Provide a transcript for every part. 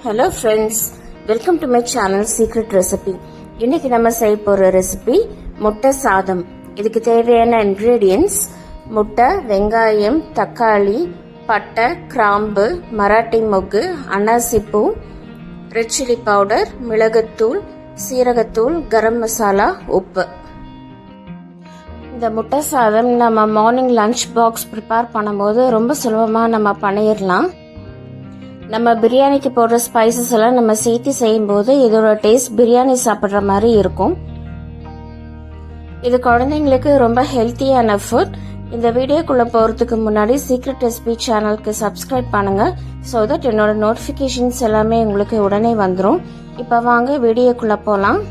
Hello friends, welcome to my channel Secret Recipe. இன்னைக்கு நம்ம செய்ய போற ரெசிபி முட்டை சாதம். இதுக்கு தேவையான ingredients முட்டை, வெங்காயம், தக்காளி, பட்டை, கிராம்பு, மராட்டி மொக்கு, அன்னாசிப்பூ, ரெட் சில்லி பவுடர், மிளகுத்தூள், சீரகத்தூள், கரம் மசாலா, உப்பு. இந்த முட்டை சாதம் நம்ம மார்னிங் லஞ்ச் பாக்ஸ் ப்ரிப்பேர் பண்ணும்போது ரொம்ப சுலபமாக நம்ம பண்ணிடலாம். நம்ம பிரியாணிக்கு போடுற ஸ்பைசஸ் எல்லாம் நம்ம சேர்த்து செய்யும்போது இதோட டேஸ்ட் பிரியாணி சாப்பிட்ற மாதிரி இருக்கும். இது குழந்தைங்களுக்கு ரொம்ப ஹெல்த்தியான ஃபுட். இந்த வீடியோக்குள்ள போறதுக்கு முன்னாடி சீக்ரெட் ரெசிபி சேனலுக்கு சப்ஸ்கிரைப் பண்ணுங்க, ஸோ தட் என்னோட நோட்டிஃபிகேஷன்ஸ் எல்லாமே உங்களுக்கு உடனே வந்துடும். இப்போ வாங்க வீடியோக்குள்ள போகலாம்.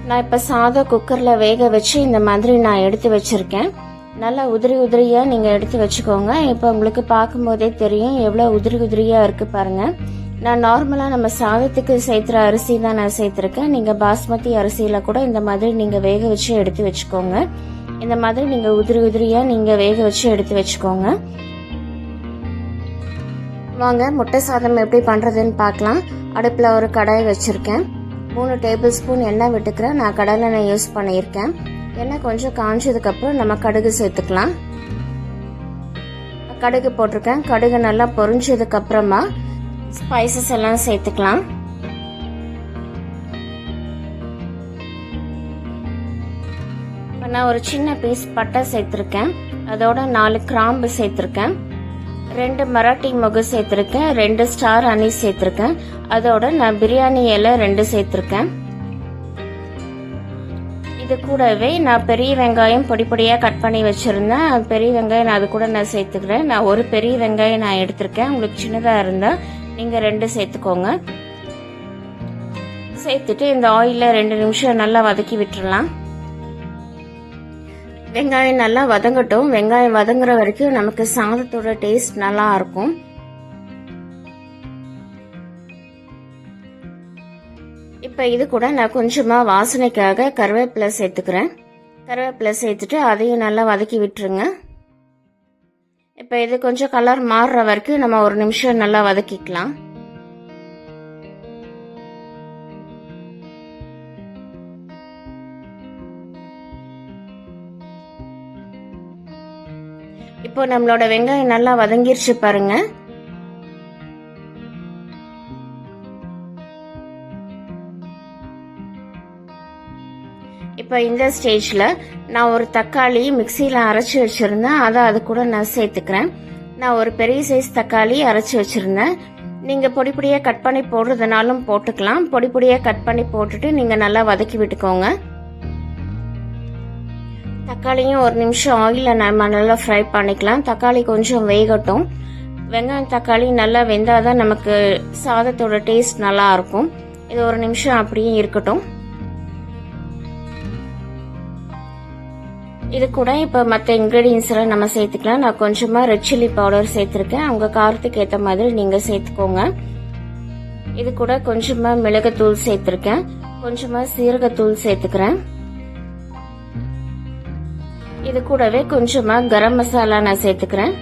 நான் இப்போ சாதம் குக்கரில் வேக வச்சு இந்த மாதிரி நான் எடுத்து வச்சிருக்கேன். நல்லா உதிரியாக நீங்கள் எடுத்து வச்சுக்கோங்க. இப்போ உங்களுக்கு பார்க்கும்போதே தெரியும் எவ்வளோ உதிரியாக இருக்குது பாருங்கள். நான் நார்மலாக நம்ம சாதத்துக்கு சேர்த்துற அரிசி தான் நான் சேர்த்துருக்கேன். நீங்கள் பாஸ்மதி அரிசியில் கூட இந்த மாதிரி நீங்கள் வேக வச்சு எடுத்து வச்சுக்கோங்க. இந்த மாதிரி நீங்கள் உதிரியாக நீங்கள் வேக வச்சு எடுத்து வச்சுக்கோங்க. வாங்க முட்டை சாதம் எப்படி பண்ணுறதுன்னு பார்க்கலாம். அடுப்பில் ஒரு கடாய் வச்சுருக்கேன். 3 டேபிள் ஸ்பூன் எண்ணெய் விட்டுக்கிறேன். நான் கடலெண்ணெய் யூஸ் பண்ணியிருக்கேன். எண்ணெய் கொஞ்சம் காஞ்சதுக்கப்புறம் நம்ம கடுகு சேர்த்துக்கலாம். கடுகு போட்டிருக்கேன். கடுகு நல்லா பொரிஞ்சதுக்கப்புறமா ஸ்பைசஸ் எல்லாம் சேர்த்துக்கலாம். இப்போ நான் ஒரு சின்ன பீஸ் பட்டை சேர்த்துருக்கேன். அதோட 4 கிராம்பு சேர்த்துருக்கேன். 2 மராட்டி மொகு சேர்த்துருக்கேன். 2 ஸ்டார் அனீஸ் சேர்த்துருக்கேன். அதோட நான் பிரியாணி இலை 2 சேர்த்துருக்கேன். இது கூடவே நான் பெரிய வெங்காயம் பொடியாக கட் பண்ணி வச்சுருந்தேன். பெரிய வெங்காயம் அது கூட நான் சேர்த்துக்கிறேன். நான் ஒரு பெரிய வெங்காயம் நான் எடுத்திருக்கேன். உங்களுக்கு சின்னதாக இருந்தால் நீங்கள் 2 சேர்த்துக்கோங்க. சேர்த்துட்டு இந்த ஆயிலில் 2 நிமிஷம் நல்லா வதக்கி விட்டுறலாம். வெங்காயம் நல்லா வதங்கட்டும். வெங்காயம் வதங்குற வரைக்கும் நமக்கு சாதத்தோட டேஸ்ட் நல்லா இருக்கும். இப்போ இது கூட நான் கொஞ்சமாக வாசனைக்காக கருவேப்பிலை சேர்த்துக்கிறேன். கருவேப்பிலை சேர்த்துட்டு அதையும் நல்லா வதக்கி விட்டுருங்க. இப்போ இது கொஞ்சம் கலர் மாறுற வரைக்கும் நம்ம 1 நிமிஷம் நல்லா வதக்கிக்கலாம். இப்போ நம்மளோட வெங்காயம் நல்லா வதங்கிருச்சு பாருங்க. இப்போ இந்த ஸ்டேஜில் நான் ஒரு தக்காளி மிக்சியில் அரைச்சி வச்சுருந்தேன். அதை அது கூட நான் சேர்த்துக்கிறேன். நான் ஒரு பெரிய சைஸ் தக்காளி அரைச்சி வச்சுருந்தேன். நீங்கள் பொடியாக கட் பண்ணி போடுறதுனாலும் போட்டுக்கலாம். பொடியாக கட் பண்ணி போட்டுட்டு நீங்கள் நல்லா வதக்கி விட்டுக்கோங்க. தக்காளியும் 1 நிமிஷம் ஆயிலில் நம்ம நல்லா ஃப்ரை பண்ணிக்கலாம். தக்காளி கொஞ்சம் வேகட்டும். வெங்காயம் தக்காளி நல்லா வெந்தாதான் நமக்கு சாதத்தோட டேஸ்ட் நல்லா இருக்கும். இது 1 நிமிஷம் அப்படியே இருக்கட்டும். இது கூட இப்போ மற்ற இன்க்ரீடியன்ஸ் எல்லாம் நம்ம சேர்த்துக்கலாம். நான் கொஞ்சமாக ரெட் சில்லி பவுடர் சேர்த்துருக்கேன். உங்கள் காரத்துக்கு ஏற்ற மாதிரி நீங்கள் சேர்த்துக்கோங்க. இது கூட கொஞ்சமாக மிளகுத்தூள் சேர்த்துருக்கேன். கொஞ்சமாக சீரகத்தூள் சேர்த்துக்கிறேன். இது கூடவே கொஞ்சமாக கரம் மசாலா நான் சேர்த்துக்கிறேன்.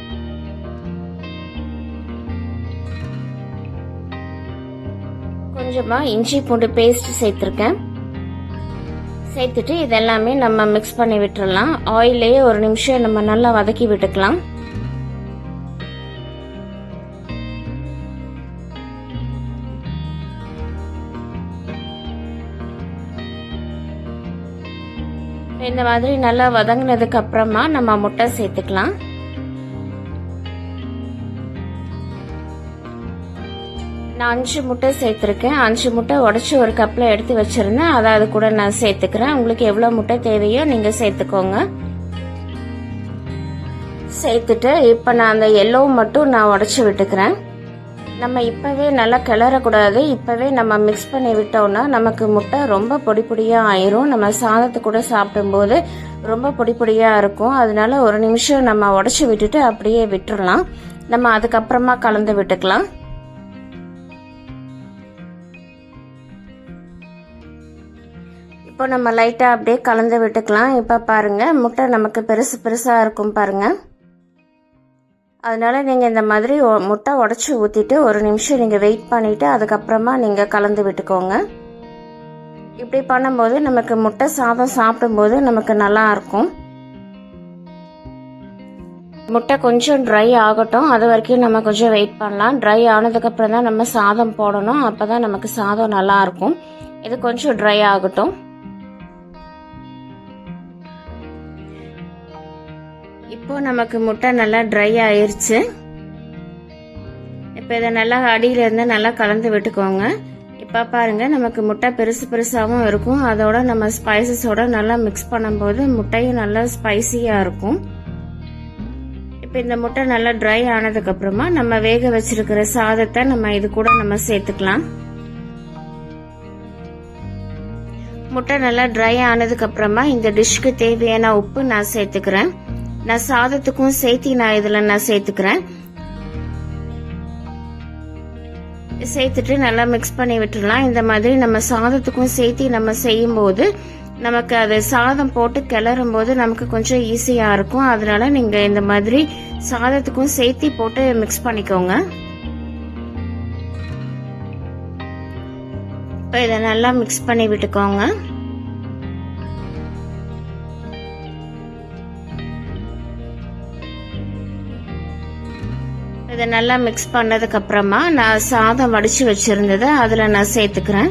கொஞ்சமாக இஞ்சி பூண்டு பேஸ்ட் சேர்த்துருக்கேன். சேர்த்துட்டு இதெல்லாமே நம்ம மிக்ஸ் பண்ணி விட்டுறலாம். ஆயிலே 1 நிமிஷம் நம்ம நல்லா வதக்கி விட்டுக்கலாம். இந்த மாதிரி நல்லா வதங்கினதுக்கு அப்புறமா நம்ம முட்டை சேர்த்துக்கலாம். நான் 5 முட்டை சேர்த்துருக்கேன். 5 முட்டை உடச்சி ஒரு கப்பில் எடுத்து வச்சுருந்தேன். அதை அது கூட நான் சேர்த்துக்கிறேன். உங்களுக்கு எவ்வளோ முட்டை தேவையோ நீங்கள் சேர்த்துக்கோங்க. சேர்த்துட்டு இப்போ நான் அந்த எல்லோ மட்டும் நான் உடச்சி விட்டுக்கிறேன். நம்ம இப்போவே நல்லா கிளறக்கூடாது. இப்போவே நம்ம மிக்ஸ் பண்ணி விட்டோம்னா நமக்கு முட்டை ரொம்ப பொடியாக ஆயிரும். நம்ம சாதத்தை கூட சாப்பிடும்போது ரொம்ப பொடியாக இருக்கும். அதனால 1 நிமிஷம் நம்ம உடச்சி விட்டுட்டு அப்படியே விட்டுறலாம். நம்ம அதுக்கப்புறமா கலந்து விட்டுக்கலாம். இப்போ நம்ம லைட்டாக அப்படியே கலந்து விட்டுக்கலாம். இப்போ பாருங்கள் முட்டை நமக்கு பெருசாக இருக்கும் பாருங்கள். அதனால் நீங்கள் இந்த மாதிரி முட்டை உடச்சி ஊற்றிட்டு ஒரு நிமிஷம் நீங்கள் வெயிட் பண்ணிவிட்டு அதுக்கப்புறமா நீங்கள் கலந்து விட்டுக்கோங்க. இப்படி பண்ணும்போது நமக்கு முட்டை சாதம் சாப்பிடும்போது நமக்கு நல்லா இருக்கும். முட்டை கொஞ்சம் ட்ரை ஆகட்டும், அது வரைக்கும் நம்ம கொஞ்சம் வெயிட் பண்ணலாம். ட்ரை ஆனதுக்கப்புறம் தான் நம்ம சாதம் போடணும், அப்போ தான் நமக்கு சாதம் நல்லா இருக்கும். இது கொஞ்சம் ட்ரை ஆகட்டும். இப்போ நமக்கு முட்டை நல்லா ட்ரை ஆயிருச்சு. இப்போ இதை நல்லா அடியிலேருந்து நல்லா கலந்து விட்டுக்கோங்க. இப்போ பாருங்க, நமக்கு முட்டை பெருசு பெருசாகவும் இருக்கும். அதோட நம்ம ஸ்பைசஸோட நல்லா மிக்ஸ் பண்ணும்போது முட்டையும் நல்லா ஸ்பைசியாக இருக்கும். இப்போ இந்த முட்டை நல்லா ட்ரை ஆனதுக்கு அப்புறமா நம்ம வேக வச்சிருக்கிற சாதத்தை நம்ம இது கூட நம்ம சேர்த்துக்கலாம். முட்டை நல்லா ட்ரை ஆனதுக்கு அப்புறமா இந்த டிஷ்க்கு தேவையான உப்பு நான் சேர்த்துக்கிறேன். நான் சாதத்துக்கும் சேர்த்து நான் இதில் சேர்த்துக்கிறேன். சேர்த்துட்டு நல்லா மிக்ஸ் பண்ணி விட்டுடலாம். இந்த மாதிரி நம்ம சாதத்துக்கும் சேர்த்து நம்ம செய்யும் போது நமக்கு அது சாதம் போட்டு கிளறும் போது நமக்கு கொஞ்சம் ஈஸியா இருக்கும். அதனால நீங்க இந்த மாதிரி சாதத்துக்கும் சேர்த்து போட்டு மிக்ஸ் பண்ணிக்கோங்க. இப்போ இதை நல்லா மிக்ஸ் பண்ணி விட்டுக்கோங்க. இதை நல்லா மிக்ஸ் பண்ணதுக்கு அப்புறமா நான் சாதம் வடிச்சு வச்சிருந்ததை அதுல நான் சேர்த்துக்கிறேன்.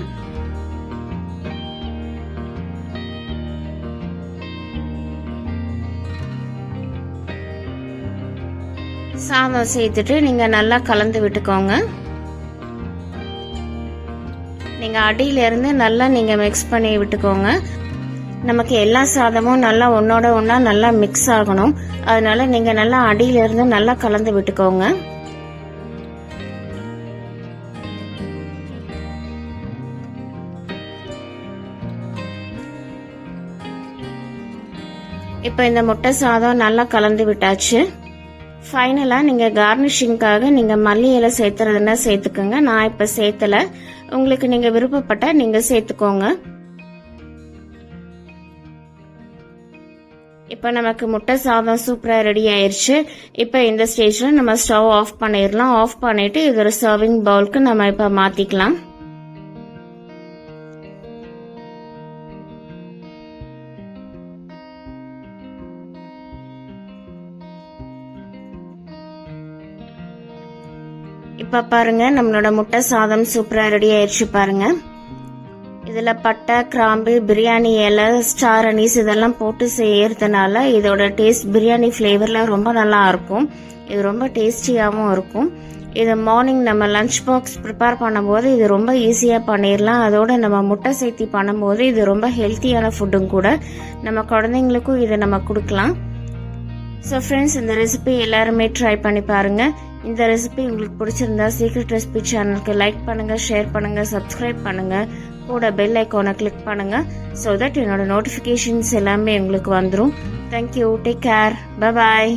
சாதம் சேர்த்துட்டு நீங்க நல்லா கலந்து விட்டுக்கோங்க. நீங்க அடியில இருந்து நல்லா நீங்க மிக்ஸ் பண்ணி விட்டுக்கோங்க. நமக்கு எல்லா சாதமும் நல்லா ஒன்னோட ஒன்னா நல்லா மிக்ஸ் ஆகணும். அதனால நீங்க நல்லா அடியில இருந்து நல்லா கலந்து விட்டுக்கோங்க. இப்போ இந்த முட்டை சாதம் நல்லா கலந்து விட்டாச்சு. ஃபைனலா நீங்க கார்னிஷிங்காக நீங்க மல்லி இலை சேர்த்துறதுன்னா சேர்த்துக்கோங்க. நான் இப்ப சேர்த்தல, உங்களுக்கு நீங்க விருப்பப்பட்ட நீங்க சேர்த்துக்கோங்க. இப்போ நமக்கு முட்டை சாதம் சூப்பரா ரெடி ஆயிருச்சு. இப்போ இந்த ஸ்டேஜ்ல நம்ம ஸ்டவ் ஆஃப் பண்ணிடலாம். ஆஃப் பண்ணிட்டு இது ஒரு சர்விங் பவுலுக்கு நம்ம இப்ப மாத்திக்கலாம். இப்ப பாருங்க, நம்மளோட முட்டை சாதம் சூப்பரா ரெடி ஆயிடுச்சு பாருங்க. இதுல பட்டை, கிராம்பு, பிரியாணி இலை, ஸ்டார் அனீஸ் இதெல்லாம் போட்டு செய்யறதுனால இதோட டேஸ்ட் பிரியாணி ஃபிளேவர்ல ரொம்ப நல்லா இருக்கும். இது ரொம்ப டேஸ்டியாவும் இருக்கும். இது மார்னிங் நம்ம லஞ்ச் பாக்ஸ் ப்ரிப்பேர் பண்ணும்போது இது ரொம்ப ஈஸியா பண்ணிடலாம். அதோட நம்ம முட்டை சேர்த்தி பண்ணும்போது இது ரொம்ப ஹெல்த்தியான ஃபுட்டும் கூட. நம்ம குழந்தைங்களுக்கும் இதை நம்ம கொடுக்கலாம். ஸோ ஃப்ரெண்ட்ஸ், இந்த ரெசிபி எல்லாருமே ட்ரை பண்ணி பாருங்க. இந்த ரெசிபி உங்களுக்கு பிடிச்சிருந்தா சீக்ரெட் ரெசிபி சேனலுக்கு லைக் பண்ணுங்க, ஷேர் பண்ணுங்க, சப்ஸ்கிரைப் பண்ணுங்க, கூட பெல் ஐக்கானை கிளிக் பண்ணுங்க. ஸோ தட் என்னோட நோட்டிஃபிகேஷன்ஸ் எல்லாமே உங்களுக்கு வந்துடும். Thank you, take care, bye bye.